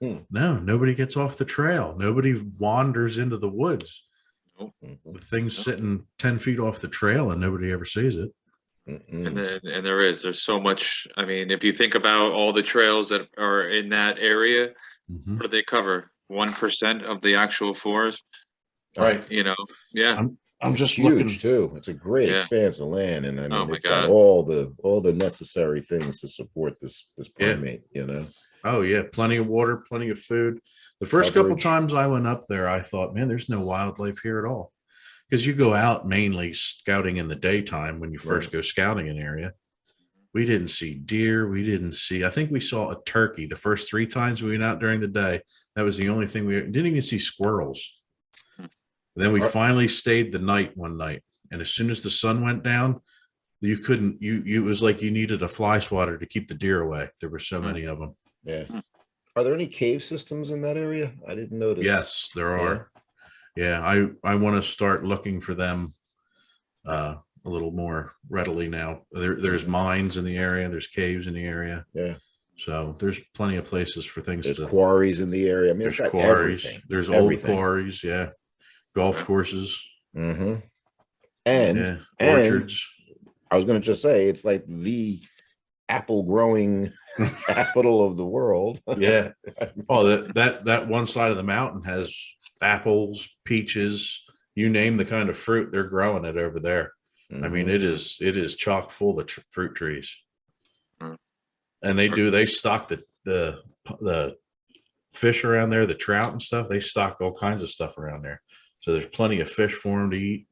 Speaker 2: No, nobody gets off the trail. Nobody wanders into the woods.
Speaker 1: Mhm.
Speaker 2: The thing's sitting 10 feet off the trail and nobody ever sees it.
Speaker 3: And there's so much. I mean, if you think about all the trails that are in that area,
Speaker 2: Mhm.
Speaker 3: what do they cover? 1% of the actual forest,
Speaker 2: Right.
Speaker 3: Yeah.
Speaker 2: I'm just
Speaker 1: Huge
Speaker 2: looking.
Speaker 1: too. It's a great
Speaker 3: Yeah.
Speaker 1: expanse of land, and I
Speaker 3: Oh
Speaker 1: mean,
Speaker 3: my
Speaker 1: it's got
Speaker 3: God.
Speaker 1: all the necessary things to support this
Speaker 2: Yeah.
Speaker 1: primate.
Speaker 2: Oh yeah, plenty of water, plenty of food. The first couple
Speaker 1: Coverage.
Speaker 2: times I went up there, I thought, man, there's no wildlife here at all. Because you go out mainly scouting in the daytime when you first
Speaker 1: Right.
Speaker 2: go scouting an area. We didn't see deer. I think we saw a turkey the first 3 times we went out during the day. That was the only thing we didn't even see squirrels. Then we
Speaker 1: Are-
Speaker 2: finally stayed the night one night. And as soon as the sun went down, you couldn't, it was like you needed a fly swatter to keep the deer away. There were so many of them.
Speaker 1: Yeah. Are there any cave systems in that area? I didn't notice.
Speaker 2: Yes, there
Speaker 1: Yeah.
Speaker 2: are. Yeah, I want to start looking for them a little more readily now. There's mines in the area, there's caves in the area,
Speaker 1: Yeah.
Speaker 2: so there's plenty of places for things
Speaker 1: There's
Speaker 2: to.
Speaker 1: quarries in the area. I mean, it's
Speaker 2: There's
Speaker 1: got
Speaker 2: quarries,
Speaker 1: everything.
Speaker 2: there's old
Speaker 1: Everything.
Speaker 2: quarries, yeah, golf courses,
Speaker 1: Mm-hmm.
Speaker 2: yeah,
Speaker 1: And
Speaker 2: orchards.
Speaker 1: I was going to just say, it's like the apple growing capital of the world.
Speaker 2: Yeah. Oh, that one side of the mountain has apples, peaches, you name the kind of fruit, they're growing it over there. I mean,
Speaker 1: Mhm.
Speaker 2: it is chock full of fruit trees.
Speaker 3: Mm.
Speaker 2: And they stock the fish around there, the trout and stuff. They stock all kinds of stuff around there. So there's plenty of fish for them to eat.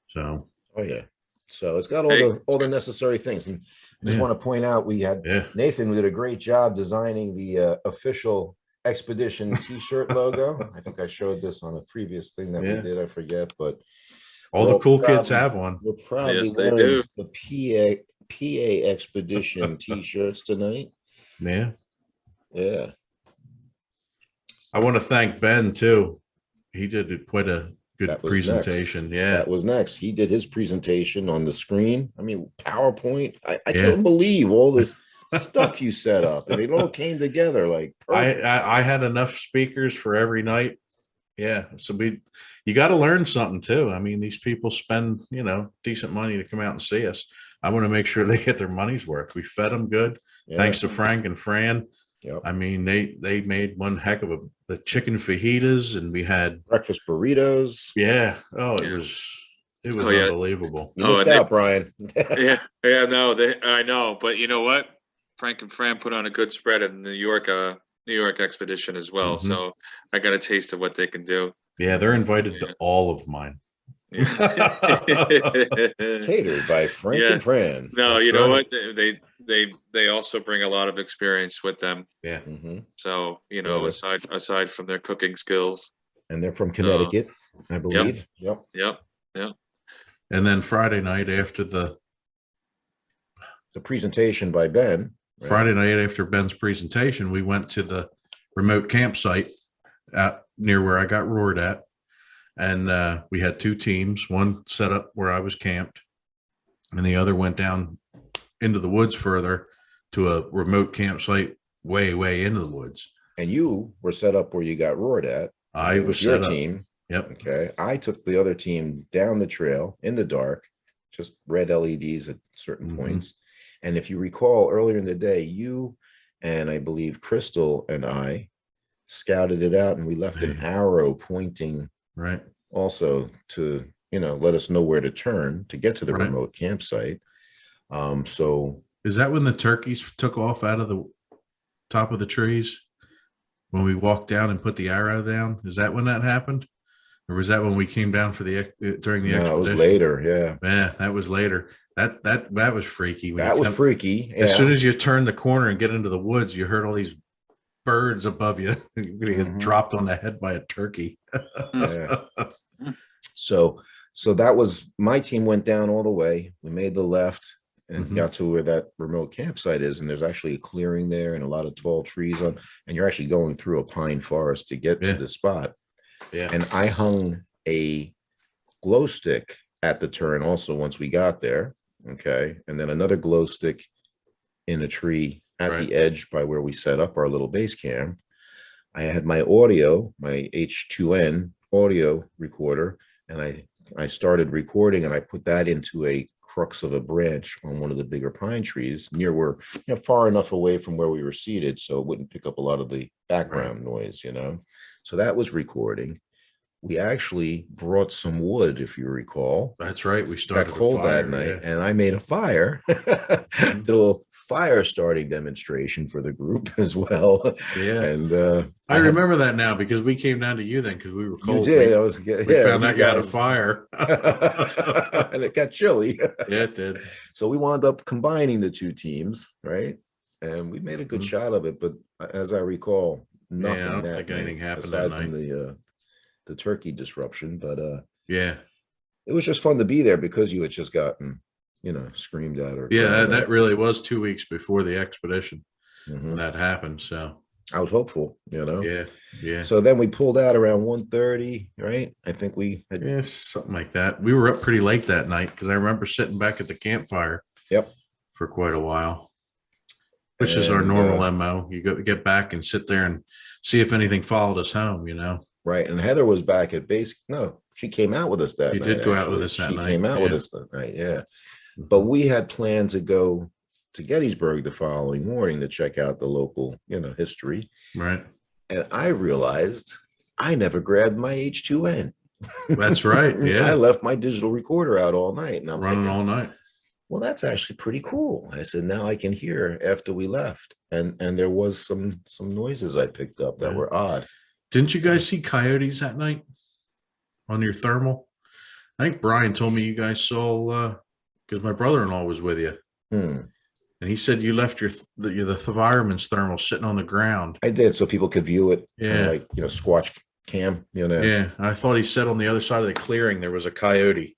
Speaker 2: So,
Speaker 1: Oh yeah. So it's got
Speaker 3: Hey.
Speaker 1: all the necessary things. And I just
Speaker 2: Yeah.
Speaker 1: want to point out, we had
Speaker 2: yeah.
Speaker 1: Nathan did a great job designing the official expedition t-shirt logo. I think I showed this on a previous thing that
Speaker 2: Yeah.
Speaker 1: we did. I forget, but
Speaker 2: All
Speaker 1: we're
Speaker 2: the cool kids
Speaker 1: proudly-
Speaker 2: have one.
Speaker 1: We're proudly
Speaker 3: Yes, they
Speaker 1: wearing
Speaker 3: do.
Speaker 1: the PA expedition t-shirts tonight.
Speaker 2: Yeah.
Speaker 1: Yeah.
Speaker 2: I want to thank Ben too. He did quite a good
Speaker 1: That was
Speaker 2: presentation. Yeah.
Speaker 1: That was next. He did his presentation on the screen. I mean, PowerPoint. I
Speaker 2: Yeah.
Speaker 1: couldn't believe all this stuff you set up, and it all came together like perfect.
Speaker 2: I had enough speakers for every night. Yeah. So you got to learn something too. I mean, these people spend, decent money to come out and see us. I want to make sure they get their money's worth. We fed them good.
Speaker 1: Yeah.
Speaker 2: Thanks to Frank and Fran.
Speaker 1: Yep.
Speaker 2: I mean, they made one heck of the chicken fajitas, and we had
Speaker 1: Breakfast burritos.
Speaker 2: yeah. Oh, it
Speaker 3: Yeah.
Speaker 2: was
Speaker 3: Oh, yeah.
Speaker 2: unbelievable.
Speaker 1: You
Speaker 3: Oh,
Speaker 1: missed
Speaker 3: and they,
Speaker 1: out, Brian.
Speaker 3: yeah, yeah, no, I know, but you know what? Frank and Fran put on a good spread in the New York expedition as well.
Speaker 2: Mhm.
Speaker 3: So I got a taste of what they can do.
Speaker 2: Yeah, they're invited
Speaker 3: Yeah.
Speaker 2: to all of mine.
Speaker 3: Yeah.
Speaker 1: Catered by Frank
Speaker 3: Yeah.
Speaker 1: and Fran.
Speaker 3: No,
Speaker 2: That's
Speaker 3: you know
Speaker 2: right.
Speaker 3: what? They also bring a lot of experience with them.
Speaker 2: Yeah.
Speaker 1: Hmm.
Speaker 3: So,
Speaker 1: Yeah,
Speaker 3: aside from their cooking skills.
Speaker 1: and they're from
Speaker 3: So,
Speaker 1: Connecticut, I
Speaker 3: yep,
Speaker 1: believe. Yep.
Speaker 3: yep, yep.
Speaker 2: And then Friday night after
Speaker 1: The presentation by Ben. Right?
Speaker 2: Friday night after Ben's presentation, we went to the remote campsite out near where I got roared at. And we had two teams, one set up where I was camped, and the other went down into the woods further to a remote campsite way, way into the woods.
Speaker 1: And you were set up where you got roared at.
Speaker 2: I was
Speaker 1: with your
Speaker 2: set up.
Speaker 1: team.
Speaker 2: Yep.
Speaker 1: Okay. I took the other team down the trail in the dark, just red LEDs at certain points. And if you recall earlier in the day, you and I believe Crystal and I scouted it out, and we left an arrow pointing
Speaker 2: Right.
Speaker 1: also to, let us know where to turn to get to the
Speaker 2: Right.
Speaker 1: remote campsite. So
Speaker 2: Is that when the turkeys took off out of the top of the trees? When we walked down and put the arrow down? Is that when that happened? Or was that when we came down for during the expedition?
Speaker 1: it was later. Yeah.
Speaker 2: Yeah, that was later. That was freaky. When
Speaker 1: That was freaky.
Speaker 2: As
Speaker 1: Yeah.
Speaker 2: soon as you turned the corner and get into the woods, you heard all these birds above you. You're gonna get dropped on the head by a turkey.
Speaker 1: Yeah. So that was, my team went down all the way. We made the left and got to where that remote campsite is. And there's actually a clearing there and a lot of tall trees and you're actually going through a pine forest to get to the spot.
Speaker 2: Yeah.
Speaker 1: And I hung a glow stick at the turn also once we got there. Okay. And then another glow stick in a tree at the edge by where we set up our little base camp. I had my audio, my H2N audio recorder, and I started recording, and I put that into a crux of a branch on one of the bigger pine trees near where, far enough away from where we were seated so it wouldn't pick up a lot of the background noise, So that was recording. We actually brought some wood, if you recall.
Speaker 2: That's right. We started
Speaker 1: Got cold that night, and I made a fire, little fire starting demonstration for the group as well.
Speaker 2: Yeah,
Speaker 1: and
Speaker 2: I remember that now because we came down to you then because we were cold.
Speaker 1: You did.
Speaker 2: We found out you had a fire,
Speaker 1: and it got chilly.
Speaker 2: Yeah, it did.
Speaker 1: So we wound up combining the two teams, right? And we made a good shot of it. But as I recall, nothing.
Speaker 2: I don't think anything happened
Speaker 1: aside
Speaker 2: that night.
Speaker 1: From the turkey disruption. But
Speaker 2: yeah,
Speaker 1: it was just fun to be there because you had just gotten, screamed at. Or
Speaker 2: that really was 2 weeks before the expedition when that happened. So
Speaker 1: I was hopeful,
Speaker 2: Yeah.
Speaker 1: So then we pulled out around 1:30, right? I think we had
Speaker 2: something like that. We were up pretty late that night because I remember sitting back at the campfire.
Speaker 1: Yep.
Speaker 2: For quite a while, which is our normal MO. You get back and sit there and see if anything followed us home,
Speaker 1: Right. And Heather was back at base. No, she came out with us that night.
Speaker 2: She did go out with us that night.
Speaker 1: She came out with us that night. Yeah. But we had planned to go to Gettysburg the following morning to check out the local, history.
Speaker 2: Right.
Speaker 1: And I realized I never grabbed my H2N.
Speaker 2: That's right. Yeah.
Speaker 1: I left my digital recorder out all night. And I'm
Speaker 2: running
Speaker 1: thinking,
Speaker 2: all night.
Speaker 1: Well, that's actually pretty cool. I said, now I can hear after we left. And there was some noises I picked up that were odd.
Speaker 2: Didn't you guys see coyotes that night on your thermal? I think Brian told me you guys saw, because my brother-in-law was with you. And he said you left the fireman's thermal sitting on the ground.
Speaker 1: I did, so people could view it.
Speaker 2: Yeah.
Speaker 1: Like, Squatch cam,
Speaker 2: Yeah. I thought he said on the other side of the clearing, there was a coyote.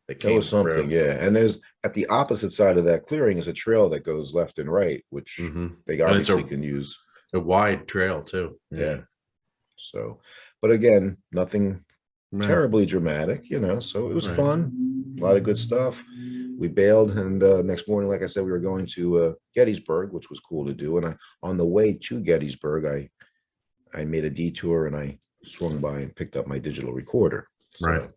Speaker 1: That was something. Yeah. And there's at the opposite side of that clearing is a trail that goes left and right, which they obviously can use.
Speaker 2: A wide trail too.
Speaker 1: Yeah. So, but again, nothing terribly dramatic, so it was fun. A lot of good stuff. We bailed, and next morning, like I said, we were going to Gettysburg, which was cool to do. And on the way to Gettysburg, I made a detour and I swung by and picked up my digital recorder. So,
Speaker 2: right.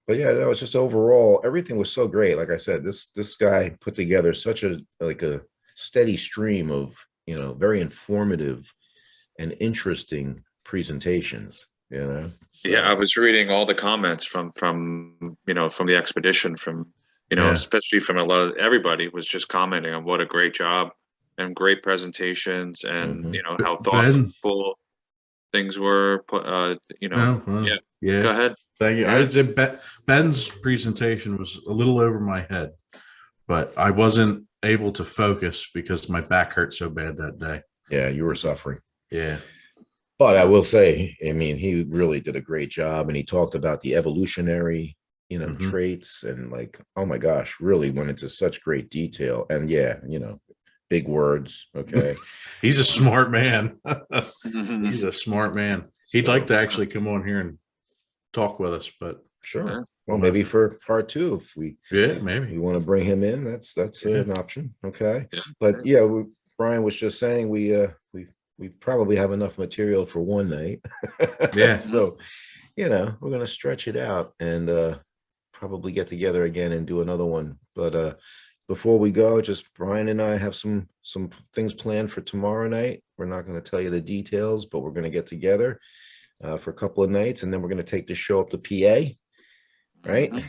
Speaker 1: But yeah, that was just overall, everything was so great. Like I said, this guy put together such a steady stream of very informative and interesting presentations, So,
Speaker 3: Yeah, I was reading all the comments from the expedition, from
Speaker 2: Yeah.
Speaker 3: especially from a lot of everybody was just commenting on what a great job and great presentations, and
Speaker 1: Mhm.
Speaker 3: how
Speaker 2: Ben,
Speaker 3: thoughtful things were put.
Speaker 2: no,
Speaker 3: Yeah,
Speaker 2: yeah.
Speaker 3: go ahead.
Speaker 2: Thank you. I
Speaker 3: Yeah.
Speaker 2: would say Ben's presentation was a little over my head, but I wasn't able to focus because my back hurt so bad that day.
Speaker 1: Yeah, you were suffering.
Speaker 2: Yeah.
Speaker 1: But I will say, I mean, he really did a great job, and he talked about the evolutionary, traits, and like, oh my gosh, really went into such great detail. And yeah, big words. Okay.
Speaker 2: He's a smart man.
Speaker 3: Mhm.
Speaker 2: He's a smart man. He'd like to actually come on here and talk with us, but
Speaker 1: Sure.
Speaker 3: Yeah.
Speaker 1: Well, maybe for part 2, if we
Speaker 2: maybe.
Speaker 1: want to bring him in, that's
Speaker 2: Yeah.
Speaker 1: an option. Okay.
Speaker 3: Yeah.
Speaker 1: But yeah, Brian was just saying we probably have enough material for one night.
Speaker 2: Yeah.
Speaker 1: So, we're gonna stretch it out and probably get together again and do another one. But before we go, just Brian and I have some things planned for tomorrow night. We're not going to tell you the details, but we're going to get together for a couple of nights, and then we're going to take the show up to PA, right?
Speaker 3: Mhm.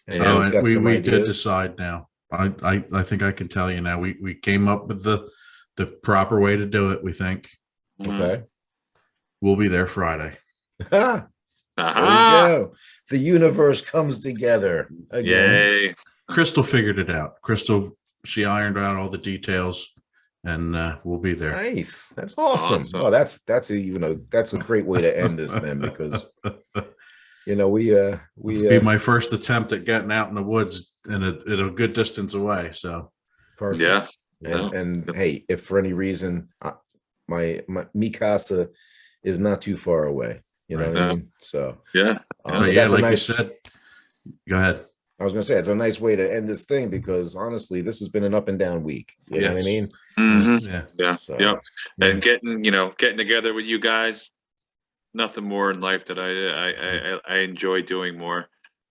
Speaker 1: And
Speaker 3: Yeah.
Speaker 1: we've got
Speaker 2: we
Speaker 1: some
Speaker 2: did
Speaker 1: ideas.
Speaker 2: decide now. I think I can tell you now. We came up with the proper way to do it. We think
Speaker 3: Mhm.
Speaker 1: Okay.
Speaker 2: we'll be there Friday.
Speaker 1: There
Speaker 3: Aha!
Speaker 1: we go. The universe comes together again.
Speaker 3: Yay!
Speaker 2: Crystal figured it out. Crystal, she ironed out all the details, and we'll be there.
Speaker 1: Nice. That's awesome.
Speaker 3: Awesome.
Speaker 1: Oh, that's that's a great way to end this then, because we
Speaker 2: This will be my first attempt at getting out in the woods and at a good distance away. So
Speaker 1: perfect.
Speaker 3: Yeah.
Speaker 1: And hey, if for any reason my Mikasa is not too far away, you know
Speaker 2: Right.
Speaker 1: what I mean? So
Speaker 3: Yeah.
Speaker 1: but
Speaker 2: but yeah,
Speaker 1: that's a
Speaker 2: like
Speaker 1: nice,
Speaker 2: you said, go ahead.
Speaker 1: I was gonna say it's a nice way to end this thing, because honestly, this has been an up and down week. You know what I
Speaker 2: Yes.
Speaker 1: mean?
Speaker 3: Mhm.
Speaker 2: Yeah.
Speaker 3: Yeah.
Speaker 1: So
Speaker 3: Yep.
Speaker 2: Yeah.
Speaker 3: And getting together with you guys, nothing more in life that I enjoy doing more.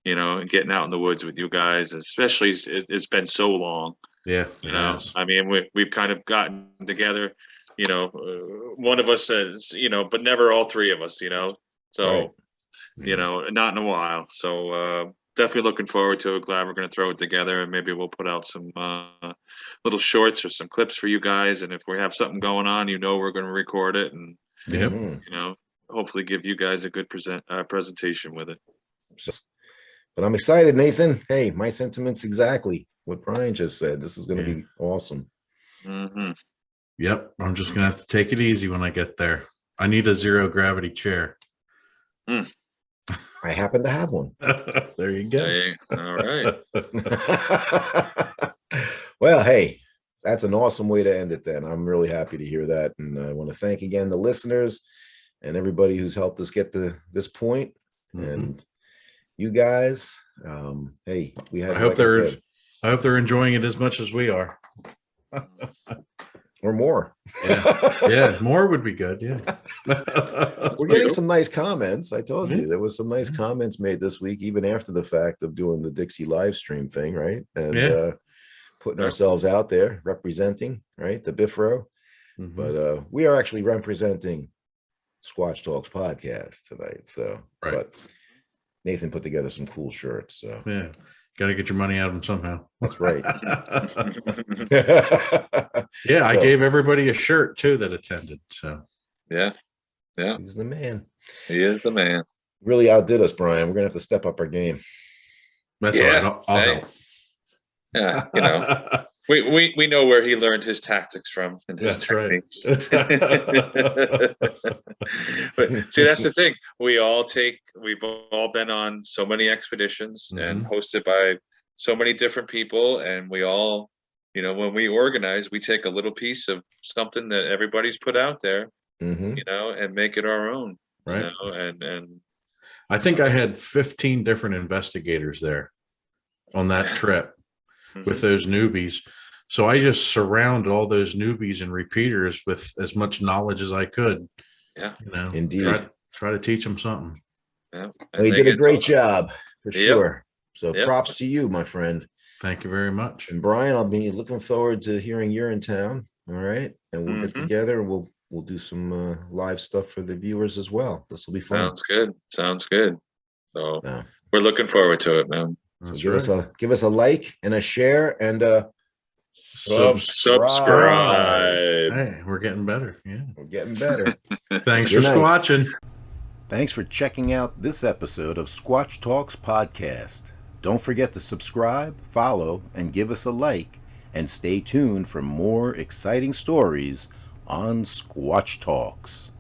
Speaker 3: And getting out in the woods with you guys, especially it's been so long.
Speaker 2: Yeah.
Speaker 3: I mean, we've kind of gotten together. One of us says, but never all three of us. So
Speaker 1: right.
Speaker 3: not in a while. So definitely looking forward to it. Glad we're going to throw it together, and maybe we'll put out some little shorts or some clips for you guys. And if we have something going on, we're going to record it, and
Speaker 2: Yep.
Speaker 1: Mhm.
Speaker 3: hopefully give you guys a good presentation with it.
Speaker 1: But I'm excited, Nathan. Hey, my sentiments exactly what Brian just said. This is going to be awesome.
Speaker 3: Hmm.
Speaker 2: Yep. I'm just gonna have to take it easy when I get there. I need a zero gravity chair.
Speaker 1: I happen to have one.
Speaker 2: There you go.
Speaker 3: Hey, all right.
Speaker 1: Well, hey, that's an awesome way to end it then. I'm really happy to hear that. And I want to thank again the listeners and everybody who's helped us get to this point.
Speaker 2: Mhm.
Speaker 1: And you guys, hey, we had,
Speaker 2: I hope
Speaker 1: like
Speaker 2: I hope they're enjoying it as much as we are.
Speaker 1: or more.
Speaker 2: Yeah, more would be good. Yeah.
Speaker 1: We're getting some nice comments. I told
Speaker 2: Yeah.
Speaker 1: you there was some nice comments made this week, even after the fact of doing the Dixie live stream thing, right? And
Speaker 2: Yeah.
Speaker 1: putting ourselves out there, representing, right, the BIFRO.
Speaker 2: Mhm.
Speaker 1: But we are actually representing Squatch Talks podcast tonight. So,
Speaker 2: Right.
Speaker 1: but Nathan put together some cool shirts. So
Speaker 2: Yeah. Got to get your money out of them somehow.
Speaker 1: that's right.
Speaker 2: Yeah, I
Speaker 1: So,
Speaker 2: gave everybody a shirt too that attended. So
Speaker 3: Yeah,
Speaker 1: he's the man.
Speaker 3: he is the man.
Speaker 1: Really outdid us, Brian. We're gonna have to step up our game.
Speaker 2: that's
Speaker 3: Yeah,
Speaker 2: all right. I'll
Speaker 3: hey.
Speaker 2: help.
Speaker 3: Yeah, we know where he learned his tactics from and his
Speaker 2: That's right.
Speaker 3: techniques. But see, that's the thing. We've all been on so many expeditions and hosted by so many different people, and we all, when we organize, we take a little piece of something that everybody's put out there,
Speaker 1: Mhm.
Speaker 3: and make it our own.
Speaker 2: Right.
Speaker 3: And
Speaker 2: I think I had 15 different investigators there on that trip with those newbies. So I just surrounded all those newbies and repeaters with as much knowledge as I could.
Speaker 3: Yeah.
Speaker 1: Indeed.
Speaker 2: Try to teach them something.
Speaker 3: Yeah.
Speaker 1: Well, you did a great job for sure. So
Speaker 3: Yep.
Speaker 1: props to you, my friend.
Speaker 2: Thank you very much.
Speaker 1: And Brian, I'll be looking forward to hearing you're in town. All right, and we'll get
Speaker 3: Mhm.
Speaker 1: together. And we'll do some live stuff for the viewers as well. This will be fun.
Speaker 3: Sounds good. Sounds good. So
Speaker 1: So,
Speaker 3: we're looking forward to it, man.
Speaker 2: That's
Speaker 1: give us
Speaker 2: right.
Speaker 1: a like and a share and
Speaker 3: Subscribe.
Speaker 2: Hey, we're getting better. Yeah.
Speaker 1: We're getting better.
Speaker 2: Thanks for
Speaker 1: Good night.
Speaker 2: squatching.
Speaker 1: Thanks for checking out this episode of Squatch Talks Podcast. Don't forget to subscribe, follow, and give us a like, and stay tuned for more exciting stories on Squatch Talks.